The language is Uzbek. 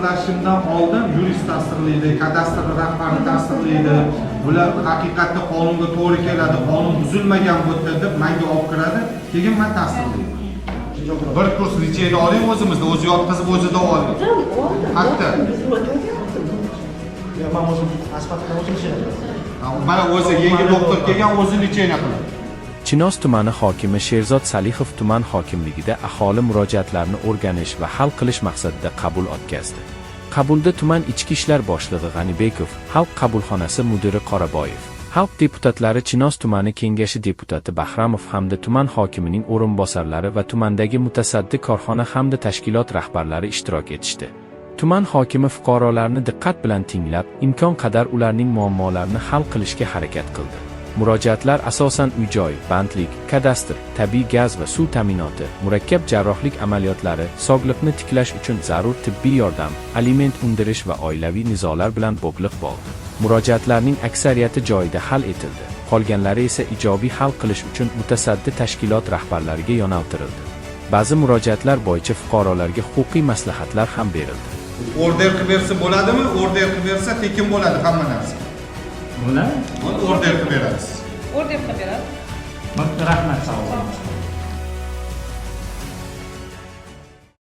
tasdiqlashimdan oldin yurist tasdiqlaydi, kadastr rahbari tasdiqlaydi. Bular haqiqatda qonunga to'g'ri keladi, qonun buzilmagan bo'lsa deb menga olib kiradi, keyin men tasdiqlayman. Bir kurs litseyni oling o'zimizda, o'zi yotqizib o'zi davolaydi. Hatta men o'zim asfaltda o'zim ishlayman. mana o'zi yangi doktor kelgan o'zi litseyni qiladi. Chinoz tumani hokimi Sherzod Salixov tuman hokimligida aholi murojaatlarini o'rganish va hal qilish maqsadida qabul o'tkazdi. Qabulda tuman ichki ishlar boshlig'i G'anibekov, xalq qabulxonasi mudiri Qoraboyev, xalq deputatlari Chinoz tumani kengashi deputati Bahramov hamda tuman hokimining o'rinbosarlari va tumandagi mutasaddi korxona hamda tashkilot rahbarlari ishtirok etishdi. Tuman hokimi fuqarolarni diqqat bilan tinglab, imkon qadar ularning muammolarini hal qilishga harakat qildi. Murojaatlar asosan uy-joy, bandlik, kadastr, tabiiy gaz va suv ta'minoti, murakkab jarrohlik amaliyotlari, sog'liqni tiklash uchun zarur tibbiy yordam, aliment undirish va oilaviy nizolar bilan bog'liq bo'ldi. Murojaatlarning aksariyati joyida hal etildi. Qolganlari esa ijobiy hal qilish uchun mutasaddi tashkilot rahbarlariga yo'naltirildi. Ba'zi murojaatlar bo'yicha fuqarolarga huquqiy maslahatlar ham berildi. Order qilib bersa bo'ladimi? Order qilib bersa tekin bo'ladi hamma narsa. Bular Order qilib berasiz. Order qilib beradi. rahmat, sog' bo'ling.